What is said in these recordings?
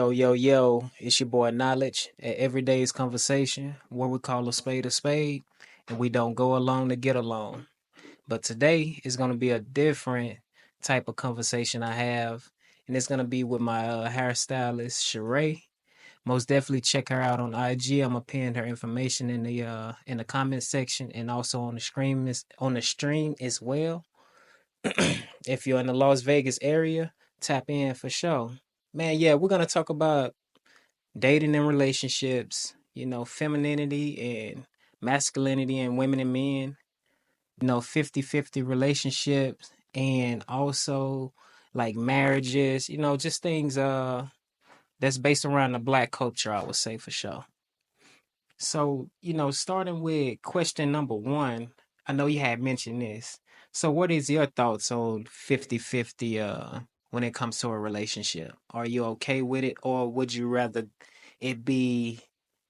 Yo, yo, yo, it's your boy Knowledge at Everyday's Conversation, where we call a spade, and we don't go along to get along. But today is going to be a different type of conversation I have, and it's going to be with my hairstylist, Sheree. Most definitely check her out on IG. I'm gonna pin her information in the comment section and also on the stream as well. If you're in the Las Vegas area, tap in for sure. Man, yeah, we're gonna talk about dating and relationships, femininity and masculinity and women and men, 50-50 relationships and also like marriages, just things that's based around the black culture, I would say for sure. So, starting with question number one, I know you had mentioned this. So what is your thoughts on 50-50 when it comes to a relationship? Are you okay with it or would you rather it be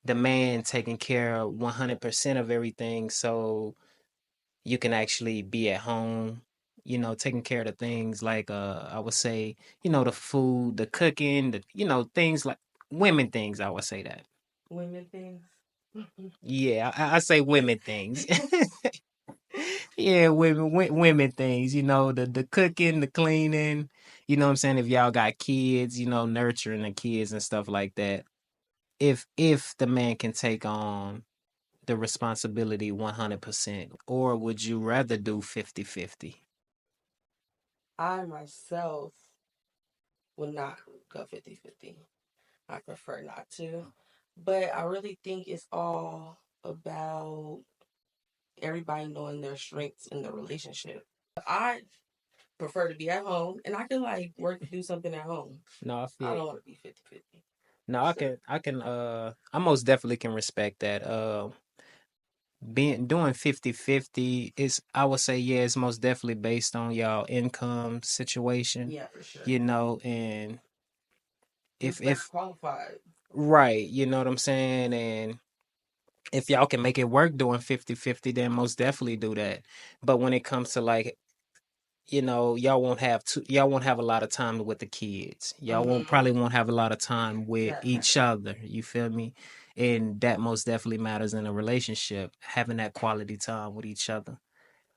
the man taking care of 100% of everything so you can actually be at home, taking care of the things like I would say, the food, the cooking, things like women things, I would say that. Women things. Yeah, I say women things. Yeah, women things, the cooking, the cleaning, what I'm saying? If y'all got kids, nurturing the kids and stuff like that. If the man can take on the responsibility 100%, or would you rather do 50-50? I myself would not go 50-50. I prefer not to. But I really think it's all about everybody knowing their strengths in the relationship. I prefer to be at home and I can like work do something at home. No, I I feel don't want to be 50-50. no, So I most definitely can respect that. Being doing 50-50 is, I would say, yeah, it's most definitely based on y'all income situation, yeah, for sure. and Who's if best qualified? right, you know what I'm saying, and if y'all can make it work doing 50-50, then most definitely do that. But when it comes to like, y'all won't have a lot of time with the kids. Y'all won't Mm-hmm. probably won't have a lot of time with That part. each other. You feel me? And that most definitely matters in a relationship, having that quality time with each other.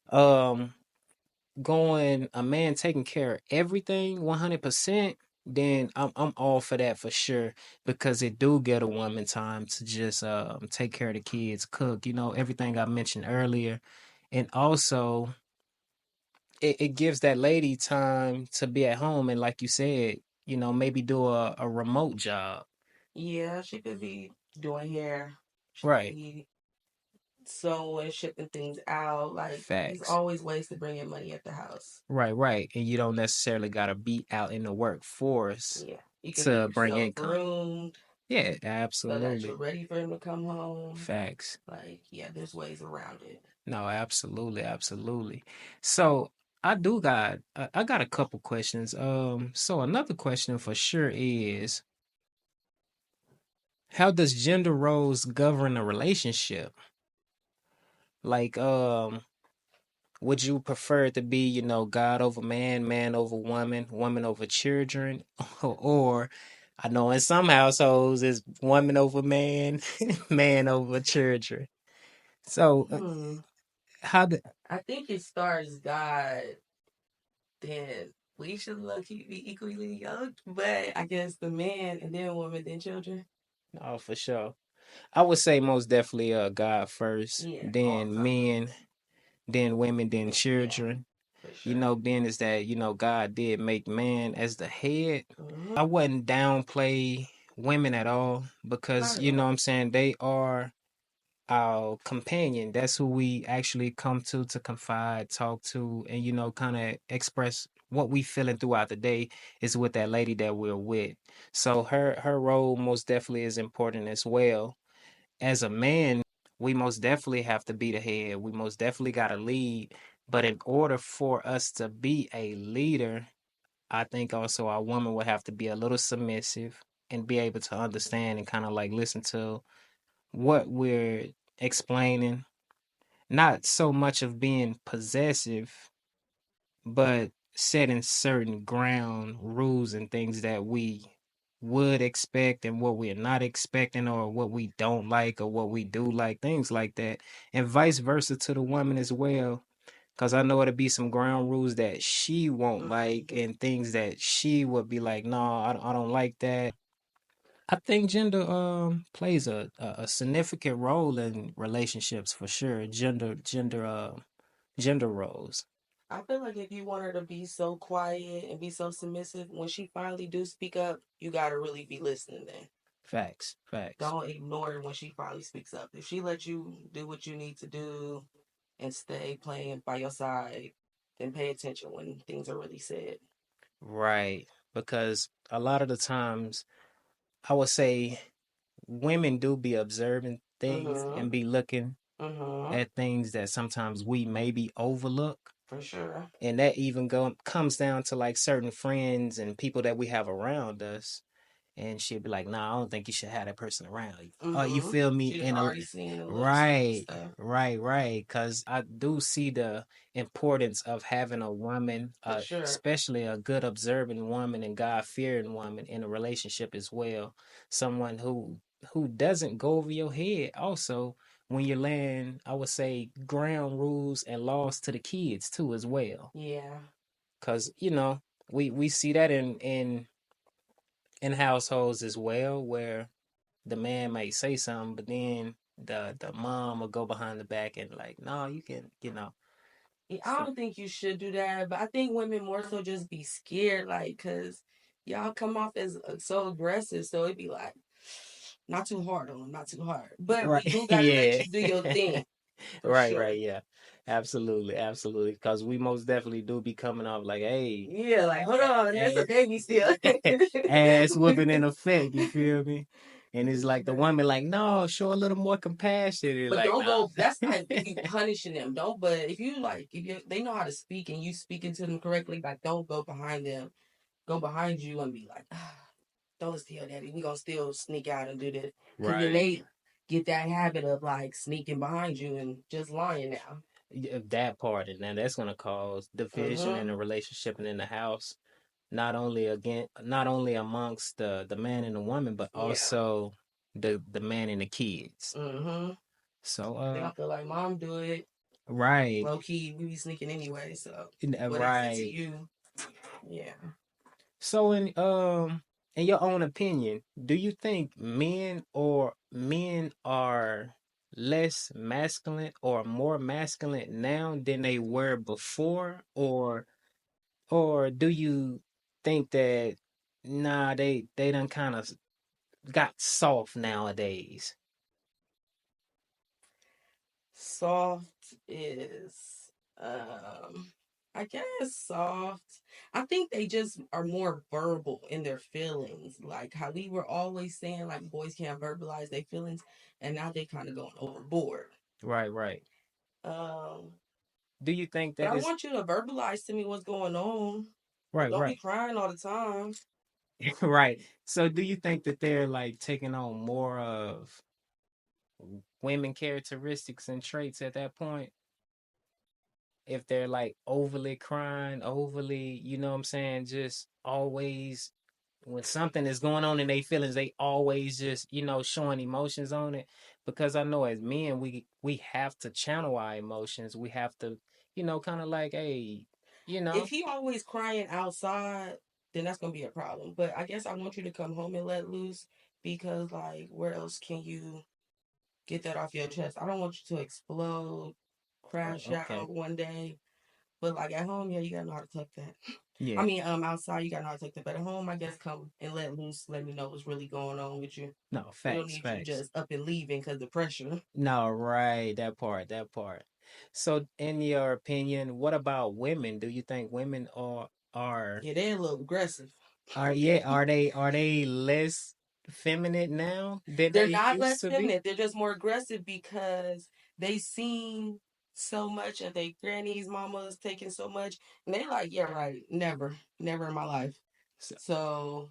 Um, going a man taking care of everything 100%, then I'm all for that for sure because it do get a woman time to just take care of the kids, cook, everything I mentioned earlier, and also it gives that lady time to be at home and like you said, maybe do a remote job. Yeah, she could be doing hair. She could Right. be sewing, shipping things out. Like, there's Facts. always ways to bring in money at the house. Right, and you don't necessarily got to be out in the workforce Yeah. You can get to bring yourself income. groomed Yeah, so that you're absolutely. ready for him to come home. Facts. Like, yeah, there's ways around it. No, absolutely. So I got a couple questions. So another question for sure is, how does gender roles govern a relationship? Like, would you prefer it to be, God over man, man over woman, woman over children, or I know in some households it's woman over man, man over children. So, Hmm. how do I think it starts God, then we should look be equally yoked. But I guess the man and then woman, then children. Oh, for sure. I would say most definitely God first, Yeah, all then time. men, then women, then Yeah, children. for sure. Being is that, God did make man as the head. Hmm. I wouldn't downplay women at all because, Not at all. what I'm saying, they are our companion. That's who we actually come to confide, talk to, and, kind of express what we feeling throughout the day is with that lady that we're with. So her role most definitely is important as well. As a man, we most definitely have to be the head. We most definitely got to lead. But in order for us to be a leader, I think also our woman would have to be a little submissive and be able to understand and kind of like listen to what we're explaining. Not so much of being possessive, but setting certain ground rules and things that we would expect and what we're not expecting, or what we don't like or what we do like, things like that. And vice versa to the woman as well. Cause I know it'll be some ground rules that she won't like Mhm. and things that she would be like, no, I don't like that. I think gender plays a significant role in relationships for sure. Gender roles. I feel like if you want her to be so quiet and be so submissive, when she finally do speak up, you gotta really be listening then. Facts. Facts. Don't ignore her when she finally speaks up. If she let you do what you need to do and stay playing by your side, then pay attention when things are really said. Right. Because a lot of the times I would say women do be observing things Mm-hmm. and be looking Mm-hmm. at things that sometimes we maybe overlook. For sure. And that even comes down to like certain friends and people that we have around us. And she'd be like, "Nah, I don't think you should have that person around you." You Mm-hmm. feel me? She's In a already seen the little sneaky right, stuff. right. Because I do see the importance of having a woman, For sure. especially a good observing woman and God fearing woman in a relationship as well. Someone who doesn't go over your head. Also, when you're laying, I would say, ground rules and laws to the kids too as well. Yeah. Because we see that in households as well, where the man might say something, but then the mom will go behind the back and like, no, you can, Yeah, I So don't think you should do that, but I think women more so just be scared, like, cause y'all come off as so aggressive, so it'd be like, not too hard on them, not too hard. But right, we do gotta let yeah, you do your thing for right, sure. yeah, absolutely, because we most definitely do be coming off like, hey, Yeah, like hold on, that's a ass, baby still. ass whooping in effect. You feel me? And For it's like the sure. woman like, no, show a little more compassion. And But like, don't nah. go. That's like if you punishing them. Don't. But if you like, if you they know how to speak and you speaking to them correctly, like don't go behind them. Go behind you and be like, don't listen to your daddy. We gonna still sneak out and do this. Cause then Right. they get that habit of like sneaking behind you and just lying now. Yeah, that part, and then that's gonna cause division in Mm-hmm. the relationship and in the house. Not only amongst the man and the woman, but Yeah. also the man and the kids. Mm-hmm. So They gonna feel like mom do it. right. Low key, we be sneaking anyway. So what I did to Right. you, yeah. So in your own opinion, do you think men are less masculine or more masculine now than they were before, or do you think that nah, they done kind of got soft nowadays? Soft is I guess soft. I think they just are more verbal in their feelings. Like how we were always saying like boys can't verbalize their feelings and now they kind of going overboard. Right. Um Do you think but that I is want you to verbalize to me what's going on. But don't be right? crying all the time. Right. So do you think that they're like taking on more of women characteristics and traits at that point? If they're like overly crying, overly, you know what I'm saying, just always when something is going on in their feelings, they always just, showing emotions on it. Because I know as men, we have to channel our emotions. We have to, kind of like, hey, you If know, he always crying outside, then that's gonna be a problem. But I guess I want you to come home and let loose because like where else can you get that off your chest? I don't want you to explode, crash okay, out one day. But like at home, yeah, you gotta know how to tuck that. I yeah, mean, outside you gotta know how to tuck that. But at home, I guess come and let loose. Let me know what's really going on with you. no, We don't facts, need you facts. just up and leaving because of pressure. No, right, that part. So, in your opinion, what about women? Do you think women are Yeah, they're a little aggressive. are they less feminine now than They're they not used less to be? feminine. They're just more aggressive because they seen so much of their grannies, mamas taking so much, and they like, yeah, right, never, never in my life. So So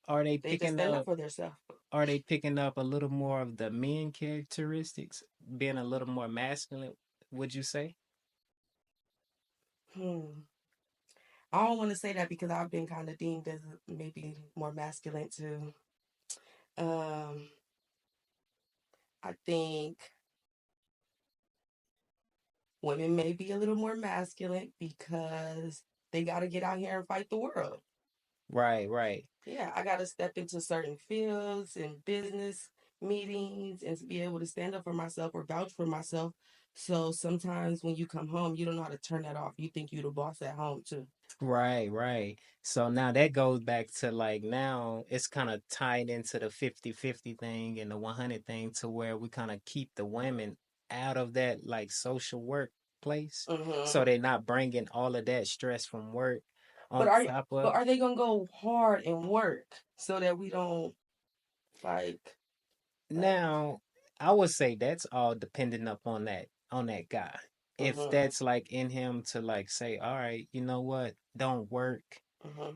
are they they just picking stand up up for themselves. are they picking up a little more of the men characteristics, being a little more masculine, would you say? Hmm. I don't want to say that because I've been kind of deemed as maybe more masculine too. Um, I think women may be a little more masculine because they got to get out here and fight the world. Right, right. Yeah, I got to step into certain fields and business meetings and to be able to stand up for myself or vouch for myself. So sometimes when you come home, you don't know how to turn that off. You think you're the boss at home too. Right, right. So now that goes back to like now it's kind of tied into the 50-50 thing and the 100 thing to where we kind of keep the women out of that like social workplace. Hmm. So they're not bringing all of that stress from work But on are top but of. are they gonna go hard and work so that we don't like like? Now, I would say that's all dependent upon that guy. If Hmm. that's like in him to like say, all right, you know what, don't work. Hmm.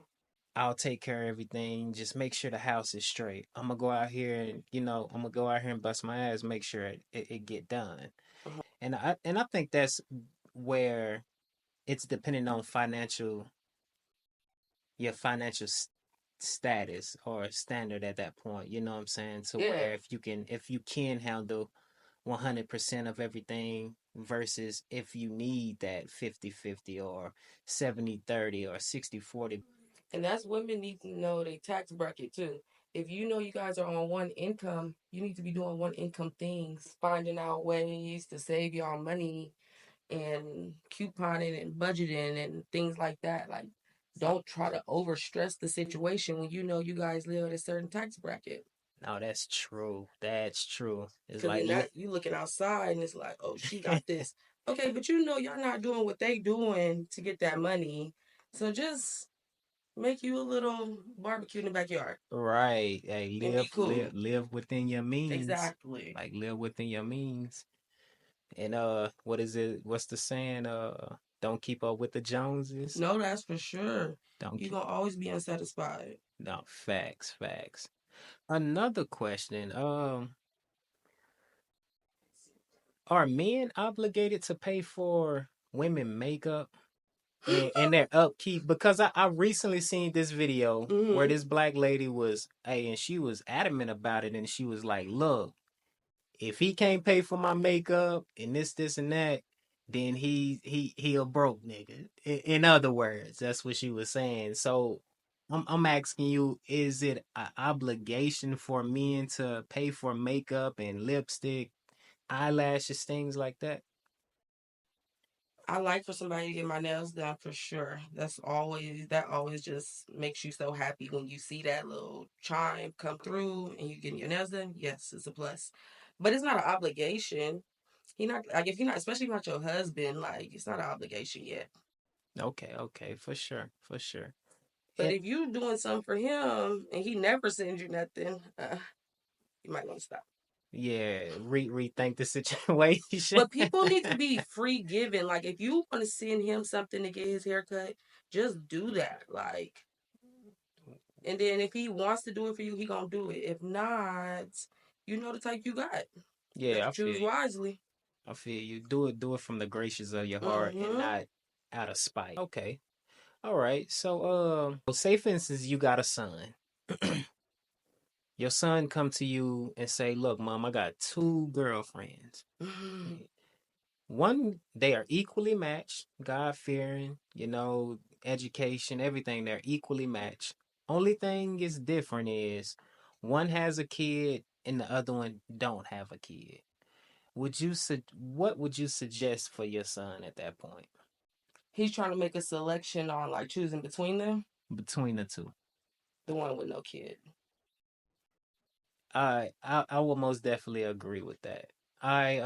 I'll take care of everything. Just make sure the house is straight. I'm gonna go out here and I'm gonna go out here and bust my ass, make sure it get done. Hmm. And I think that's where it's depending on your financial status or standard at that point. You know what I'm saying? To Yeah. where if you can handle 100% of everything versus if you need that 50-50 or 70-30 or 60-40. And that's women need to know their tax bracket too. If you know you guys are on one income, you need to be doing one income things, finding out ways to save y'all money and couponing and budgeting and things like that. Like, don't try to overstress the situation when you know you guys live at a certain tax bracket. No, that's true. That's true. It's Because like then that you looking outside and it's like, oh, she got this. Okay, but you know y'all not doing what they doing to get that money. So just make you a little barbecue in the backyard right. Hey, and be cool. live within your means. Exactly. Like live within your means. And what is it? What's the saying? Don't keep up with the Joneses. No, that's for sure. Don't You're keep. gonna always be unsatisfied. No, facts, facts. Another question. Are men obligated to pay for women makeup and their upkeep? Because I recently seen this video where Hmm. this black lady was, hey, and she was adamant about it, and she was like, "Look, if he can't pay for my makeup and this and that, then he a broke nigga." In other words, that's what she was saying. So I'm asking you, is it an obligation for men to pay for makeup and lipstick, eyelashes, things like that? I like for somebody to get my nails done for sure. That always just makes you so happy when you see that little chime come through and you getting your nails done. Yes, it's a plus. But it's not an obligation. He not like if you're not especially not your husband, like it's not an obligation yet. Okay, okay, for sure, for sure. But And if you doing something for him and he never sends you nothing, you might want to stop. yeah, rethink the situation. But people need to be free giving. Like if you want to send him something to get his hair cut, just do that. Like, and then if he wants to do it for you, he gonna do it. If not, you know the type you got. Yeah, Better I feel choose you. wisely. I feel you. Do it from the gracious of your heart and Mm-hmm. not out of spite. Okay. All right. So say for instance you got a son. Your son come to you and say, "Look, mom, I got two girlfriends. One, they are equally matched, God fearing, education, everything. They're equally matched. Only thing is different is one has a kid and the other one don't have a kid. What would you suggest for your son at that point He's trying to make a selection on like choosing between them. between the two? The one with no kid, I will most definitely agree with that. I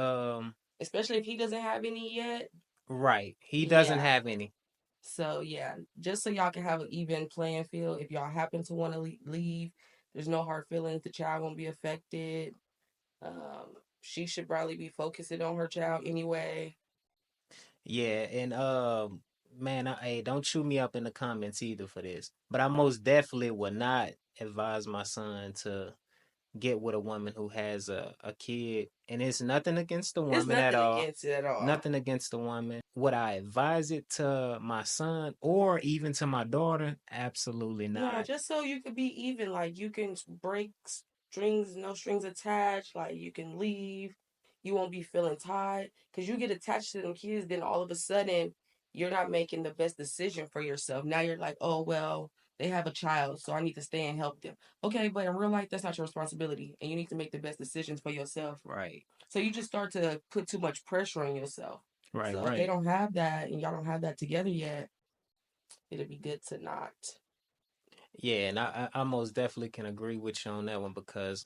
especially if he doesn't have any yet. right. He doesn't Yeah. have any. So yeah, just so y'all can have an even playing field. If y'all happen to want to leave, there's no hard feelings. The child won't be affected. She should probably be focusing on her child anyway. Yeah, and man, hey, don't chew me up in the comments either for this. But I most definitely would not advise my son to get with a woman who has a kid. And it's nothing against the It's woman at nothing all. against it at all. Nothing against the woman. Would I advise it to my son or even to my daughter? Absolutely No, not. just so you could be even. Like you can break strings, no strings attached. Like you can leave. You won't be feeling tied because you get attached to them kids. Then all of a sudden, you're not making the best decision for yourself. Now you're like, oh well, they have a child, so I need to stay and help them. Okay, but in real life, that's not your responsibility, and you need to make the best decisions for yourself. Right. So you just start to put too much pressure on yourself. Right, So if they right. don't have that and y'all don't have that together yet, it'll be good to not. Yeah, and I most definitely can agree with you on that one because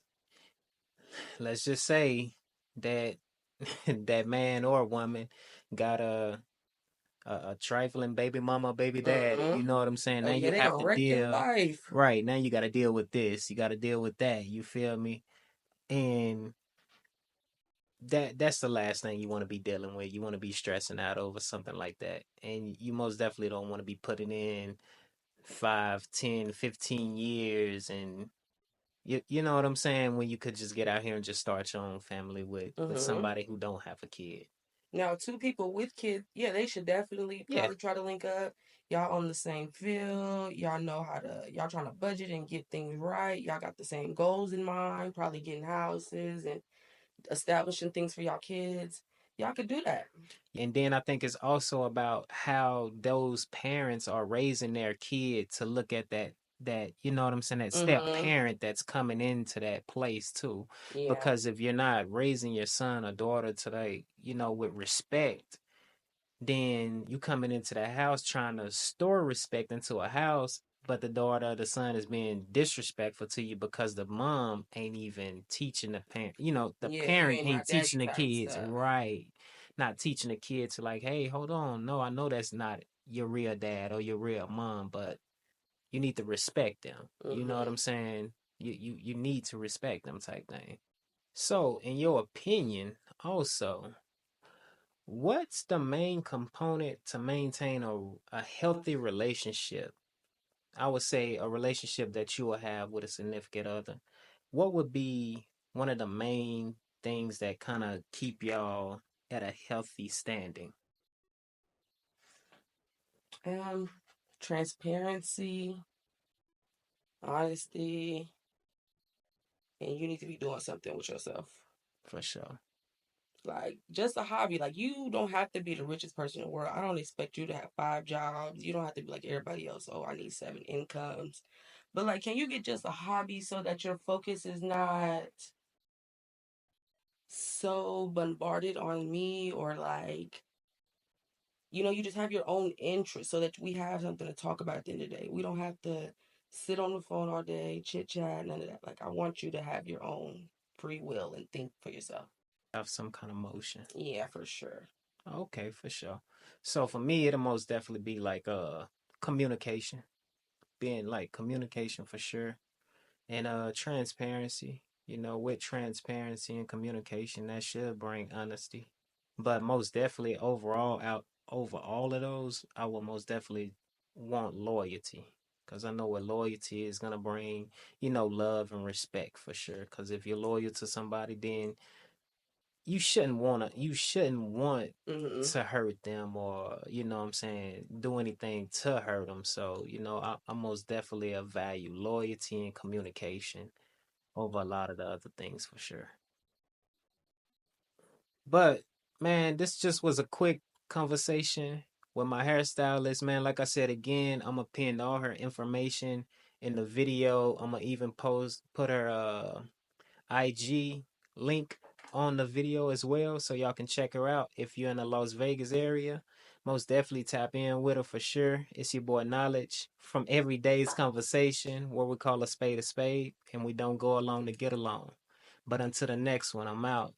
let's just say that that man or woman got a trifling baby mama, baby daddy. Mm-hmm. You know what I'm saying? Oh Now yeah, you they have gonna to wreck your deal. life. Right, now you got to deal with this. You got to deal with that. You feel me? And that's the last thing you want to be dealing with. You want to be stressing out over something like that. And you most definitely don't want to be putting in 5, 10, 15 years and you know what I'm saying when you could just get out here and just start your own family with Mm-hmm. somebody who don't have a kid. Now, two people with kids, yeah, they should definitely Yeah. probably try to link up. Y'all on the same field. Y'all know how to. Y'all trying to budget and get things right. Y'all got the same goals in mind. Probably getting houses and establishing things for y'all kids. Y'all could do that. And then I think it's also about how those parents are raising their kid to look at that you know what I'm saying, that step Mm-hmm. parent that's coming into that place too. Yeah. Because if you're not raising your son or daughter to like, with respect, then you coming into the house trying to store respect into a house, but the daughter or the son is being disrespectful to you because the mom ain't even teaching the parent. The Yeah, you parent ain't my ain't daddy teaching the type kids stuff. right. Not teaching the kids to like, hey, hold on, no, I know that's not your real dad or your real mom, but you need to respect them. You know what Mm-hmm. I'm saying? You need to respect them type thing. So, in your opinion, also, what's the main component to maintain a healthy relationship? I would say a relationship that you will have with a significant other. What would be one of the main things that kind of keep y'all at a healthy standing? Um, Transparency, honesty, and you need to be doing something with yourself. For sure. Like just a hobby. Like you don't have to be the richest person in the world. I don't expect you to have 5 jobs. You don't have to be like everybody else. Oh, I need 7 incomes. But like, can you get just a hobby so that your focus is not so bombarded on me or like, you just have your own interest so that we have something to talk about at the end of the day. We don't have to sit on the phone all day, chit chat, none of that. Like I want you to have your own free will and think for yourself. Have some kind of motion. Yeah, for sure. Okay, for sure. So for me, it'll most definitely be like communication. Being like communication for sure. And transparency. With transparency and communication, that should bring honesty. But most definitely overall out over all of those, I will most definitely want loyalty. Cause I know what loyalty is gonna bring, love and respect for sure. Cause if you're loyal to somebody, then you shouldn't want Hmm. to hurt them or what I'm saying, do anything to hurt them. So I most definitely value loyalty and communication over a lot of the other things for sure. But man, this just was a quick conversation with my hairstylist, man. Like I said again, I'm gonna pin all her information in the video. I'm gonna even put her IG link on the video as well, so y'all can check her out if you're in the Las Vegas area. Most definitely tap in with her for sure. It's your boy Knowledge from Everyday's Conversation, where we call a spade, and we don't go along to get along. But until the next one, I'm out.